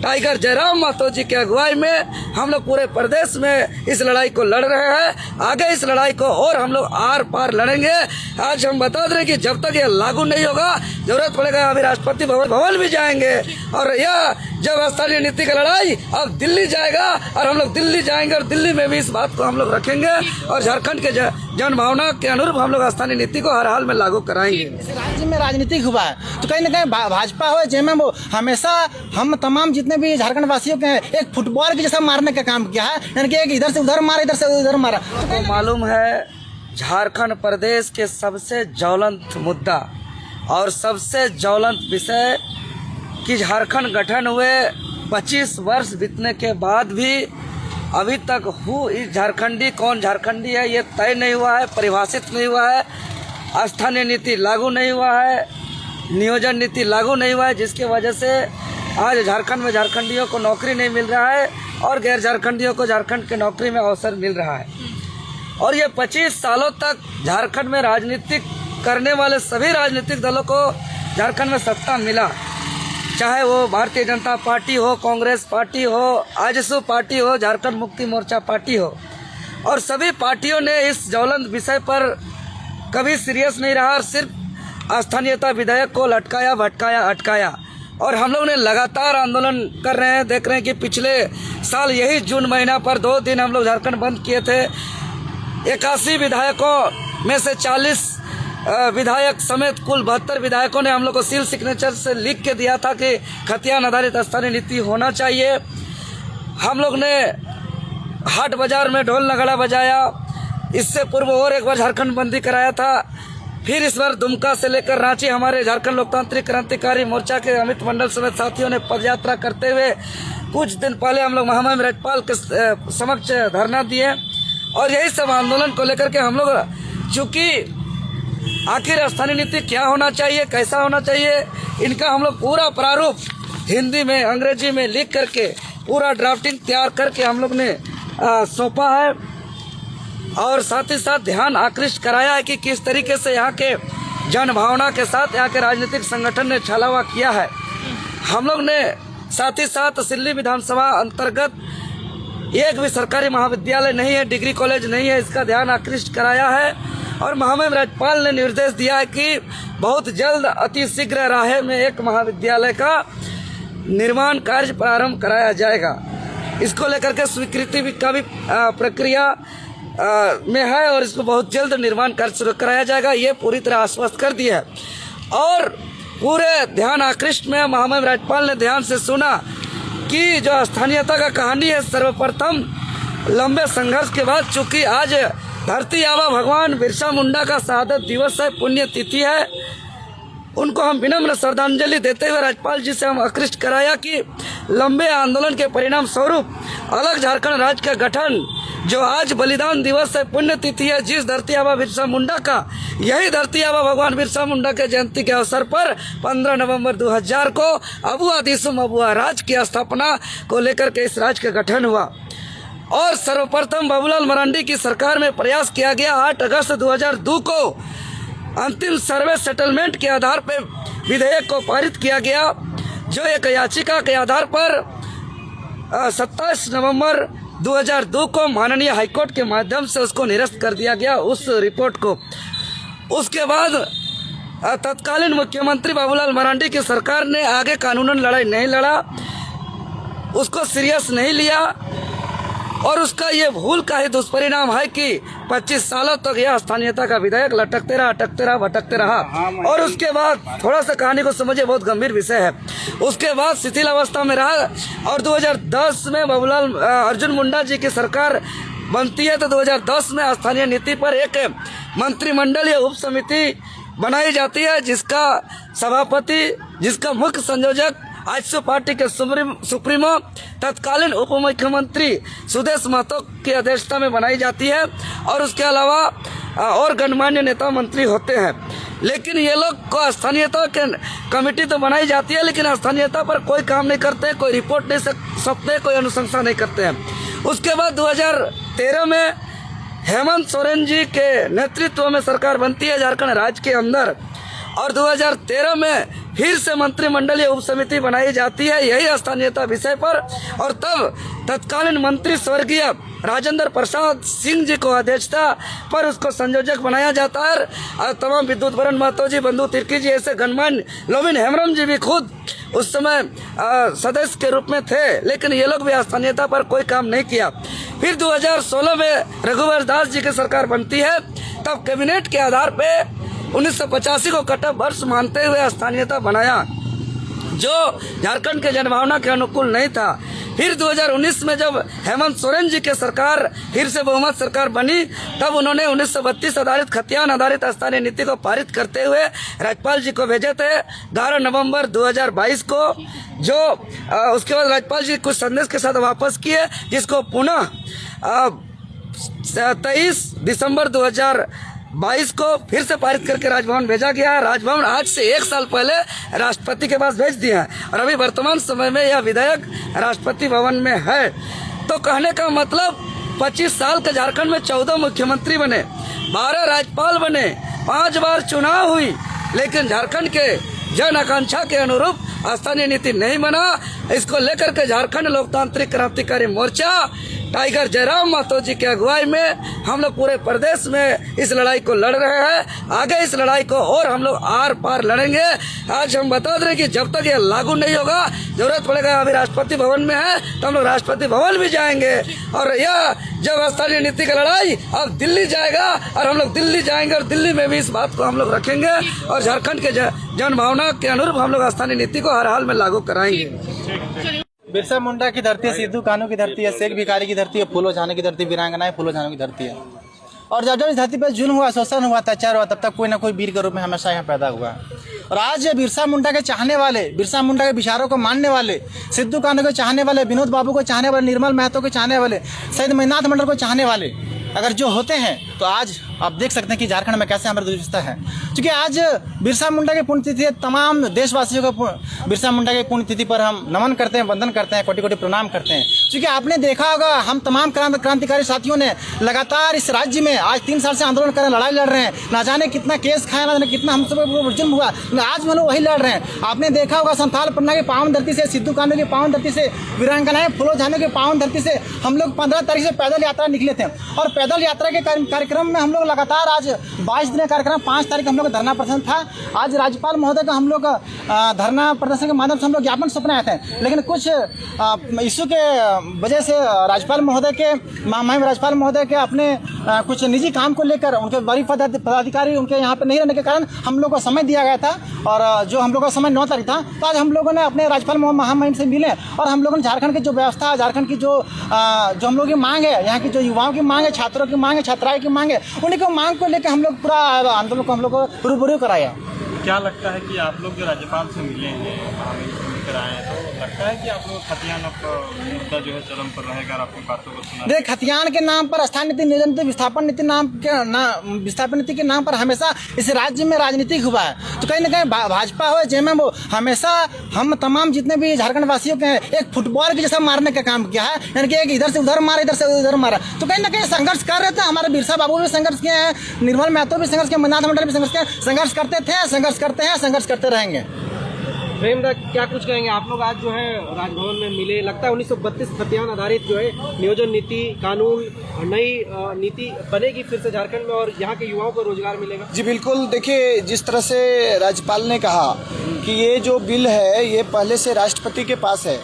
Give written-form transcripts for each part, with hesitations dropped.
Tiger Jairam Mahato जी की अगुवाई में हम लोग पूरे प्रदेश में इस लड़ाई को लड़ रहे हैं। आगे इस लड़ाई को और हम लोग आर पार लड़ेंगे। आज हम बता दें कि जब तक ये लागू नहीं होगा, जरूरत पड़ेगा अभी राष्ट्रपति भवन भी जाएंगे। और यह जब स्थानीय नीति का लड़ाई अब दिल्ली जाएगा और हम लोग दिल्ली जाएंगे और दिल्ली में भी इस बात को हम लोग रखेंगे और झारखंड के जन भावना के अनुरूप हम लोग स्थानीय नीति को हर हाल में लागू कराएंगे। राज्य में राजनीतिक हुआ है तो कहीं ना कहीं भाजपा हो जैमे वो हमेशा हम तमाम जितने भी झारखंड वासियों के एक फुटबॉल के जैसा मारने का काम किया है, यानी कि एक इधर से उधर मारा, इधर से उधर मारा। तो मालूम है झारखंड प्रदेश के सबसे ज्वलंत मुद्दा और सबसे ज्वलंत विषय कि झारखंड गठन हुए 25 वर्ष बीतने के बाद भी अभी तक इस झारखंडी कौन झारखंडी है ये तय नहीं हुआ है, परिभाषित नहीं हुआ है। स्थानीय नीति लागू नहीं हुआ है, नियोजन नीति लागू नहीं हुआ है, जिसकी वजह से आज झारखंड में झारखंडियों को नौकरी नहीं मिल रहा है और गैर झारखंडियों को झारखंड के नौकरी में अवसर मिल रहा है। और ये 25 सालों तक झारखंड में राजनीतिक करने वाले सभी राजनीतिक दलों को झारखंड में सत्ता मिला, चाहे वो भारतीय जनता पार्टी हो, कांग्रेस पार्टी हो, आजसू पार्टी हो, झारखंड मुक्ति मोर्चा पार्टी हो, और सभी पार्टियों ने इस ज्वलंत विषय पर कभी सीरियस नहीं रहा और सिर्फ स्थानीयता विधेयक को लटकाया, भटकाया, अटकाया। और हम लोग ने लगातार आंदोलन कर रहे हैं। देख रहे हैं कि पिछले साल यही जून महीना पर 2 दिन हम लोग झारखंड बंद किए थे। 81 विधायकों में से 40 विधायक समेत कुल 72 विधायकों ने हम लोग को सील सिग्नेचर से लिख के दिया था कि खतियान आधारित स्थानीय नीति होना चाहिए। हम लोग ने हाट बाजार में ढोल नगाड़ा बजाया। इससे पूर्व और एक बार झारखंड बंदी कराया था। फिर इस बार दुमका से लेकर रांची हमारे झारखंड लोकतांत्रिक क्रांतिकारी मोर्चा के अमित मंडल समेत साथियों ने पदयात्रा करते हुए कुछ दिन पहले हम लोग महामहिम राज्यपाल के समक्ष धरना दिए। और यही सब आंदोलन को लेकर के हम लोग, चूँकि आखिर स्थानीय नीति क्या होना चाहिए, कैसा होना चाहिए, इनका हम लोग पूरा प्रारूप हिंदी में, अंग्रेजी में लिख करके पूरा ड्राफ्टिंग तैयार करके हम लोग ने सौंपा है। और साथ ही साथ ध्यान आकृष्ट कराया है कि किस तरीके से यहाँ के जन भावना के साथ यहाँ के राजनीतिक संगठन ने छलावा किया है। हम लोग ने साथ ही साथ सिल्ली विधानसभा अंतर्गत एक भी सरकारी महाविद्यालय नहीं है, डिग्री कॉलेज नहीं है, इसका ध्यान आकृष्ट कराया है। और महामहिम राज्यपाल ने निर्देश दिया है कि बहुत जल्द अति शीघ्र राहे में एक महाविद्यालय का निर्माण कार्य प्रारंभ कराया जाएगा। इसको लेकर के स्वीकृति का भी प्रक्रिया में है और इसको बहुत जल्द निर्माण कार्य शुरू कराया जाएगा, ये पूरी तरह आश्वस्त कर दिया है। और पूरे ध्यान आकृष्ट में महामहिम राज्यपाल ने ध्यान से सुना कि जो स्थानीयता का कहानी है, सर्वप्रथम लंबे संघर्ष के बाद, चूंकि आज धरती आबा भगवान बिरसा मुंडा का शहादत दिवस है, पुण्य तिथि है, उनको हम विनम्र श्रद्धांजलि देते हुए राज्यपाल जी से हम आकृष्ट कराया कि लंबे आंदोलन के परिणाम स्वरूप अलग झारखंड राज्य का गठन, जो आज बलिदान दिवस है, पुण्य तिथि है, जिस धरती आबा बिरसा मुंडा का, यही धरती आबा भगवान बिरसा मुंडा के जयंती के अवसर पर 15 नवंबर 2000 को अबुआ दिसुम अबुआ राज की स्थापना को लेकर के इस राज्य का गठन हुआ। और सर्वप्रथम बाबूलाल मरांडी की सरकार में प्रयास किया गया। 8 अगस्त 2002 को अंतिम सर्वे सेटलमेंट के आधार पर विधेयक को पारित किया गया, जो एक याचिका के आधार पर 27 नवंबर 2002 को माननीय हाईकोर्ट के माध्यम से उसको निरस्त कर दिया गया, उस रिपोर्ट को। उसके बाद तत्कालीन मुख्यमंत्री बाबूलाल मरांडी की सरकार ने आगे कानूनन लड़ाई नहीं लड़ा, उसको सीरियस नहीं लिया और उसका ये भूल का ही दुष्परिणाम है कि 25 सालों तक यह स्थानीयता का विधेयक लटकते रहा, अटकते रहा, भटकते रहा। और उसके बाद थोड़ा सा कहानी को समझिए, बहुत गंभीर विषय है। उसके बाद शिथिल अवस्था में रहा और 2010 में बाबूलाल अर्जुन मुंडा जी की सरकार बनती है। तो 2010 में स्थानीय नीति पर एक मंत्रिमंडलीय उप समिति बनाई जाती है, जिसका सभापति, जिसका मुख्य संयोजक आजसू पार्टी के सुप्रीमो तत्कालीन उप मुख्यमंत्री सुदेश महतो की अध्यक्षता में बनाई जाती है। और उसके अलावा और गणमान्य नेता मंत्री होते हैं। लेकिन ये लोग को स्थानीयता के कमेटी तो बनाई जाती है, लेकिन स्थानीयता पर कोई काम नहीं करते, कोई रिपोर्ट नहीं सौंपते, कोई अनुशंसा नहीं करते हैं। उसके बाद 2013 में हेमंत सोरेन जी के नेतृत्व में सरकार बनती है झारखंड राज्य के अंदर। और 2013 में फिर से मंत्रिमंडलीय उप समिति बनाई जाती है यही स्थानीयता विषय पर, और तब तत्कालीन मंत्री स्वर्गीय राजेंद्र प्रसाद सिंह जी को अध्यक्षता पर उसको संयोजक बनाया जाता है। और तमाम विद्युत वरण महतो जी, बंधु तिर्की जी, ऐसे गणमान्य लोविन हेम्ब्रम जी भी खुद उस समय सदस्य के रूप में थे, लेकिन ये लोग भी स्थानीयता पर कोई काम नहीं किया। फिर 2016 में रघुवर दास जी की सरकार बनती है, तब कैबिनेट के आधार पे 1985 को कट ऑफ वर्ष मानते हुए स्थानीयता बनाया, जो झारखंड के जनभावना के अनुकूल नहीं था। फिर 2019 में जब हेमंत सोरेन जी की सरकार फिर से बहुमत सरकार बनी, तब उन्होंने 1932 आधारित खतियान आधारित स्थानीय नीति को पारित करते हुए राज्यपाल जी को भेजे थे 11 नवंबर 2022 को, जो उसके बाद राज्यपाल जी कुछ संदेश के साथ वापस किए, जिसको पुनः 23 दिसंबर 2022 को फिर से पारित करके राजभवन भेजा गया है। राजभवन आज से 1 साल पहले राष्ट्रपति के पास भेज दिया है और अभी वर्तमान समय में यह विधेयक राष्ट्रपति भवन में है। तो कहने का मतलब 25 साल के झारखंड में 14 मुख्यमंत्री बने, 12 राज्यपाल बने, 5 बार चुनाव हुई, लेकिन झारखंड के जन आकांक्षा के अनुरूप स्थानीय नीति नहीं बना। इसको लेकर के झारखंड लोकतांत्रिक क्रांतिकारी मोर्चा टाइगर जयराम महतो जी की अगुवाई में हम लोग पूरे प्रदेश में इस लड़ाई को लड़ रहे हैं। आगे इस लड़ाई को और हम लोग आर पार लड़ेंगे। आज हम बता दें कि जब तक ये लागू नहीं होगा, जरूरत पड़ेगा, अभी राष्ट्रपति भवन में है तो हम लोग राष्ट्रपति भवन भी जाएंगे, और यह जब स्थानीय नीति का लड़ाई अब दिल्ली जाएगा और हम लोग दिल्ली जाएंगे और दिल्ली में भी इस बात को हम लोग रखेंगे और झारखंड के जन भावना के अनुरूप हम लोग स्थानीय नीति को हर हाल में लागू कराएंगे। बिरसा मुंडा की धरती है, सिद्धू कान्हू की धरती है, शेख भिखारी की धरती है, फूलो झानो की धरती, वीरांगनाएं फूलो झानो की धरती है। और जब जब इस धरती पर जुल्म हुआ, शोषण हुआ, अत्याचार हुआ, तब तक कोई ना कोई वीर के रूप में हमेशा यहाँ पैदा हुआ। और आज ये बिरसा मुंडा के चाहने वाले, बिरसा मुंडा के विचारों को मानने वाले, सिद्धू कान्हू को चाहने वाले, विनोद बाबू को चाहने वाले, निर्मल महतो को चाहने वाले, शहीद मणिनाथ मंडल को चाहने वाले अगर जो होते हैं, तो आज आप देख सकते हैं कि झारखंड में कैसे हमारी दुर्दशा है। क्योंकि आज बिरसा मुंडा की पुण्यतिथि है, तमाम देशवासियों को बिरसा मुंडा की पुण्यतिथि पर हम नमन करते हैं, वंदन करते हैं, कोटि कोटि प्रणाम करते हैं। क्योंकि आपने देखा होगा, हम तमाम क्रांतिकारी साथियों ने लगातार इस राज्य में आज 3 साल से आंदोलन कर लड़ाई लड़ रहे हैं। ना जाने कितना केस खाया, ना जाने कितना हम सब जुल्म हुआ, आज हम लोग वही लड़ रहे हैं। आपने देखा होगा, संथाल पन्ना की पावन धरती से, सिद्धू कान्हू की पावन धरती से, वीरांगनाएं फूलो झानो की पावन धरती से हम लोग 15 तारीख से पैदल यात्रा निकले थे। और पैदल यात्रा के कार्यक्रम में हम लोग लगातार आज 22 दिन का कार्यक्रम, 5 तारीख हम लोग का धरना प्रदर्शन था। आज राज्यपाल महोदय का हम लोग धरना प्रदर्शन के माध्यम से हम लोग ज्ञापन सौंपने आए थे, लेकिन कुछ इशू के वजह से राज्यपाल महोदय के राज्यपाल महोदय के अपने कुछ निजी काम को लेकर उनके बड़ी पदाधिकारी उनके यहाँ पे नहीं रहने के कारण हम लोग को समय दिया गया था। और जो हम लोग का समय 9 तारीख था, तो आज हम लोगों ने अपने राज्यपाल महामहिम से मिले और हम लोगों ने झारखंड की जो व्यवस्था, झारखंड की जो हम लोग की मांग है, यहाँ की जो युवाओं की मांग है, छात्रों की मांग है, छात्राएं की मांग है, उन्हीं को मांग को लेकर हम लोग पूरा आंदोलन को हम लोग को रूबरू कराया। क्या लगता है कि आप लोग जो राज्यपाल से मिले हैं, मिलकर आए हैं, तो लगता है कि आप लोग खतियान मुद्दा जो है चरम पर रहेगा और आपकी बातों को सुना? देख, खतियान के नाम पर, स्थानीय नीति, नियोजन नीति, विस्थापन नीति के नाम पर हमेशा इस राज्य में राजनीतिक हुआ है। तो कहीं ना कहीं भाजपा हो, जेएमएम हो, हमेशा हम तमाम जितने भी झारखंड वासियों के हैं, एक फुटबॉल के जैसा मारने का काम किया है, यानी कि एक इधर से उधर मारा, इधर से उधर मारा। तो कहीं ना कहीं संघर्ष कर रहे थे। हमारे बिरसा बाबू भी संघर्ष किए हैं, निर्मल महतो भी संघर्ष किए, मणिनाथ मंडल भी संघर्ष किए, संघर्ष करते थे, संघर्ष करते हैं, संघर्ष करते रहेंगे। प्रेमदा, क्या कुछ कहेंगे? आप लोग आज जो है राजभवन में मिले, लगता है 1932 खतियान आधारित जो है नियोजन नीति, कानून, नई नीति बनेगी फिर से झारखंड में और यहाँ के युवाओं को रोजगार मिलेगा? जी बिल्कुल। देखिए, जिस तरह से राज्यपाल ने कहा कि ये जो बिल है ये पहले से राष्ट्रपति के पास है,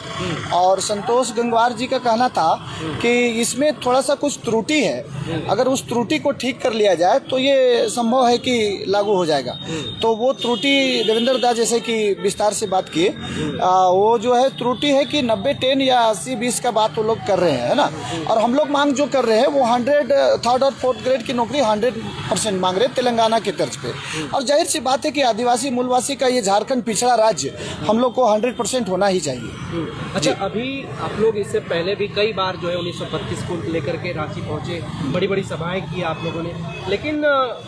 और संतोष गंगवार जी का कहना था कि इसमें थोड़ा सा कुछ त्रुटि है, अगर उस त्रुटि को ठीक कर लिया जाए तो ये संभव है कि लागू हो जाएगा। तो वो त्रुटि देवेंद्र दास जैसे कि विस्तार से बात किए, वो जो है त्रुटि है कि 90-10 या 80-20 का बात वो लोग कर रहे हैं, है ना। और हम लोग मांग जो कर रहे हैं वो 100 3rd और 4th ग्रेड की नौकरी 100% मांग रहे हैं तेलंगाना के तर्ज पे। और जाहिर सी बात है कि आदिवासी मूलवासी का ये झारखंड पिछड़ा राज्य, हम लोग को 100% होना ही चाहिए। अच्छा, अभी आप लोग इससे पहले भी कई बार जो है 1932 को लेकर के रांची पहुंचे, बड़ी बड़ी सभाएं की आप लोगों ने, लेकिन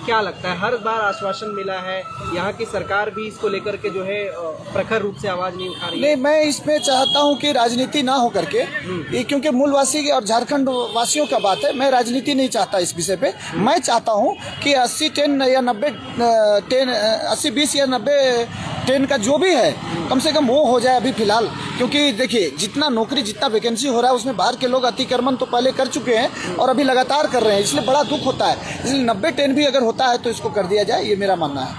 क्या लगता है हर बार आश्वासन मिला है, यहाँ की सरकार भी इसको लेकर के जो है प्रखर रूप से आवाज नहीं उठा रही है? नहीं, मैं इसमें चाहता हूँ कि राजनीति ना हो करके, ये क्योंकि मूलवासी और झारखंड वासियों का बात है, मैं राजनीति नहीं चाहता इस विषय पे। मैं चाहता हूँ कि 80-10 या 90-10, 80-20 या 90 10 का जो भी है कम से कम वो हो जाए अभी फिलहाल, क्योंकि देखिए जितना नौकरी जितना वैकेंसी हो रहा है उसमें बाहर के लोग अतिक्रमण तो पहले कर चुके हैं और अभी लगातार कर रहे हैं, इसलिए बड़ा दुख होता है। इसलिए 90-10 भी अगर होता है तो इसको कर दिया जाए, ये मेरा मानना है।